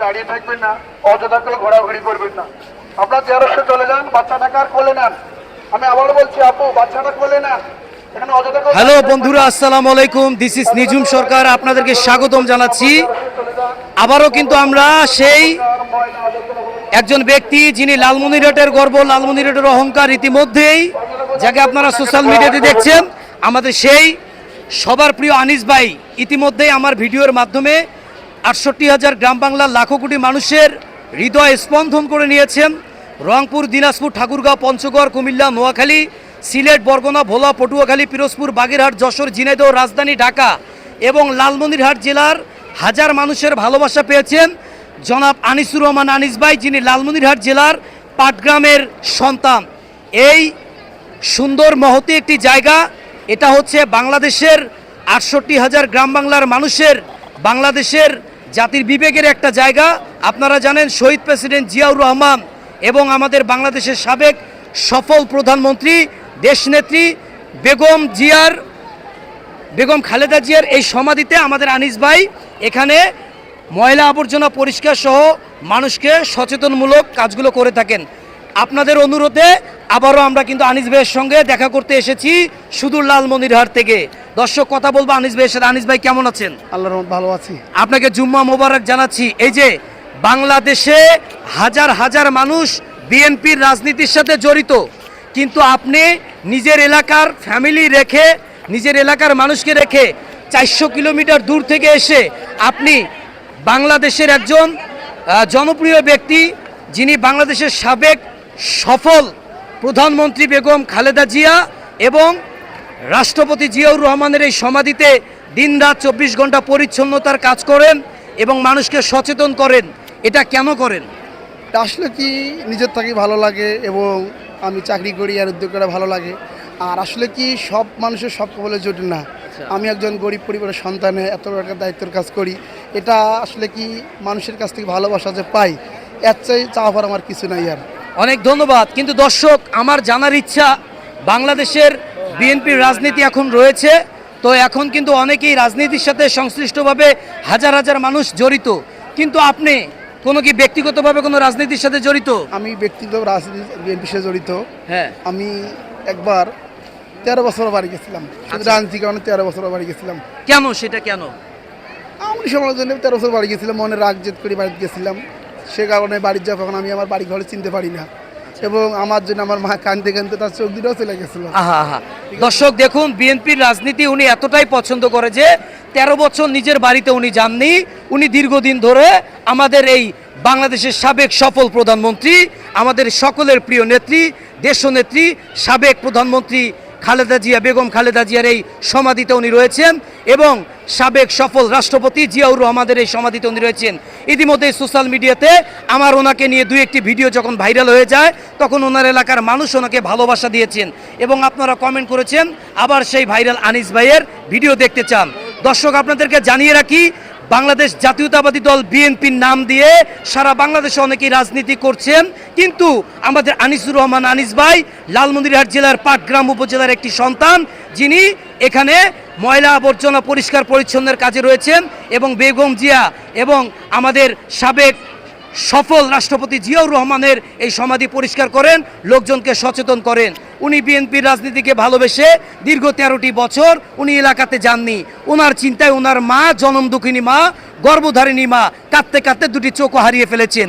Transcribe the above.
দাঁড়িয়ে থাকবেন না, অযথা করে ঘোরাঘুরি করবেন না। আপনার তেরোশো চলে যান, বাচ্চাটাকে আর কোলে নেন। আমি আবারও বলছি, আপু বাচ্চাটা কোলে নেন। এখানে অযথা করে হ্যালো বন্ধুরা, আসসালামু আলাইকুম। দিস ইজ নিজুম সরকার, আপনাদেরকে স্বাগতম জানাচ্ছি। আবারও কিন্তু আমরা সেই একজন ব্যক্তি যিনি লালমনিরহাটের গর্ব, লালমনিরহাটের অহংকার, ইতিমধ্যেই যাকে আপনারা সোশ্যাল মিডিয়াতে দেখছেন, আমাদের সেই সবার প্রিয় আনিস ভাই ইতিমধ্যেই আমার ভিডিওর মাধ্যমে ৬৮,০০০ গ্রাম বাংলার লাখো কোটি মানুষের হৃদয় স্পন্দন করে নিয়েছেন। রংপুর, দিনাজপুর, ঠাকুরগাঁও, পঞ্চগড়, কুমিল্লা, নোয়াখালী, সিলেট, বরগুনা, ভোলা, পটুয়াখালী, পিরোজপুর, বাগেরহাট, যশোর, ঝিনাইদহ, রাজধানী ঢাকা এবং লালমনিরহাট জেলার হাজার মানুষের ভালোবাসা পেয়েছেন জনাব আনিসুর রহমান আনিস ভাই, যিনি লালমনিরহাট জেলার পাটগ্রামের সন্তান। এই সুন্দর মহতি একটি জায়গা, এটা হচ্ছে বাংলাদেশের ৬৮,০০০ গ্রাম বাংলার মানুষের, বাংলাদেশের জাতির বিবেকের একটা জায়গা। আপনারা জানেন শহীদ প্রেসিডেন্ট জিয়াউর রহমান এবং আমাদের বাংলাদেশের সাবেক সফল প্রধানমন্ত্রী দেশনেত্রী বেগম খালেদা জিয়ার এই সমাধিতে আমাদের আনিস ভাই এখানে ময়লা আবর্জনা পরিষ্কার সহ মানুষকে সচেতনমূলক কাজগুলো করে থাকেন। আপনাদের অনুরোধে আবারও আমরা কিন্তু আনিস ভাইয়ের সঙ্গে দেখা করতে এসেছি সুদূর লালমনিরহাট থেকে। দর্শক, কথা বলবো আনিস ভাইয়ের সাথে। আনিস ভাই কেমন আছেন? আল্লাহর রহমতে ভালো আছি। আপনাকে জুম্মা মোবারক জানাচ্ছি। এই যে বাংলাদেশে হাজার হাজার মানুষ বিএনপির রাজনীতির সাথে জড়িত, কিন্তু আপনি নিজের এলাকার ফ্যামিলি রেখে, নিজের এলাকার মানুষকে রেখে ৪০০ কিলোমিটার দূর থেকে এসে আপনি বাংলাদেশের একজন জনপ্রিয় ব্যক্তি, যিনি বাংলাদেশের সাবেক সফল প্রধানমন্ত্রী বেগম খালেদা জিয়া এবং রাষ্ট্রপতি জিয়াউর রহমানের এই সমাধিতে দিনরাত ২৪ ঘন্টা পরিচ্ছন্নতার কাজ করেন এবং মানুষকে সচেতন করেন। এটা কেন করেন? আসলে কি নিজের থেকে ভালো লাগে এবং আমি চাকরি করি আর উদ্যোগ করে ভালো লাগে। আর আসলে কি সব মানুষের সব কবলে জোটে না। আমি একজন গরিব পরিবারের সন্তানে এত বড় একটা দায়িত্বের কাজ করি, এটা আসলে কি মানুষের কাছ থেকে ভালোবাসা যে পাই, এর চাই চাওয়ার আমার কিছু নাই। আর অনেক ধন্যবাদ। কিন্তু দর্শক, আমার জানার ইচ্ছা, বাংলাদেশের বিএনপির রাজনীতি এখন রয়েছে, তো এখন কিন্তু অনেকেই রাজনীতির সাথে সংশ্লিষ্টভাবে হাজার হাজার মানুষ জড়িত, কিন্তু আপনি কোনো কি ব্যক্তিগতভাবে কোনো রাজনীতির সাথে জড়িত? আমি ব্যক্তিগত রাজনীতি বিএনপির সাথে জড়িত। হ্যাঁ, আমি একবার 13 বছর বাড়ি গেছিলাম, আচ্ছা। রাজনীতি কারণে 13 বছর বাড়ি গেছিলাম। কেন? সেটা কেন? আমি সমাজের জন্য 13 বছর বাড়ি গেছিলাম, মনে রাগ জেদ করে বাড়িতে গেছিলাম। সে কারণে বাড়ির যাওয়া কখন আমি আমার বাড়ি ঘরে চিনতে পারি না, এবং আমার জন্য আমার মা কাঁদতে কাঁদতে তার চোখ দুটাও চলে গেছিল। আহা, দর্শক দেখুন, বিএনপির রাজনীতি উনি এতটাই পছন্দ করে যে 13 বছর নিজের বাড়িতে উনি যাননি। উনি দীর্ঘদিন ধরে আমাদের এই বাংলাদেশের সাবেক সফল প্রধানমন্ত্রী, আমাদের সকলের প্রিয় নেত্রী, দেশনেত্রী, সাবেক প্রধানমন্ত্রী খালেদা জিয়া, বেগম খালেদা জিয়ার এই সমাধিতে উনি রয়েছেন এবং সাবেক সফল রাষ্ট্রপতি জিয়াউর রহমানের এই সমাধিতে উনি রয়েছেন। ইতিমধ্যে সোশ্যাল মিডিয়াতে আমার ওনাকে নিয়ে দুই একটি ভিডিও যখন ভাইরাল হয়ে যায়, তখন ওনার এলাকার মানুষ ওনাকে ভালোবাসা দিয়েছেন এবং আপনারা কমেন্ট করেছেন আবার সেই ভাইরাল আনিস ভাইয়ের ভিডিও দেখতে চান। দর্শক, আপনাদেরকে জানিয়ে রাখি, বাংলাদেশ জাতীয়তাবাদী দল বিএনপির নাম দিয়ে সারা বাংলাদেশে অনেকেই রাজনীতি করছেন, কিন্তু আমাদের আনিসুর রহমান আনিস ভাই লালমনিরহাট জেলার পাটগ্রাম উপজেলার একটি সন্তান, যিনি এখানে ময়লা আবর্জনা পরিষ্কার পরিচ্ছন্নের কাজে রয়েছেন এবং বেগম জিয়া এবং আমাদের সাবেক সফল রাষ্ট্রপতি জিয়াউর রহমানের এই সমাধি পরিষ্কার করেন, লোকজনকে সচেতন করেন। উনি বিএনপির রাজনীতিকে ভালোবেসে দীর্ঘ 13টি বছর উনি এলাকাতে যাননি। ওনার চিন্তায় ওনার মা, জনম দুঃখিনী মা, গর্ভধারিণী মা, কাঁদতে কাঁদতে দুটি চোখও হারিয়ে ফেলেছেন।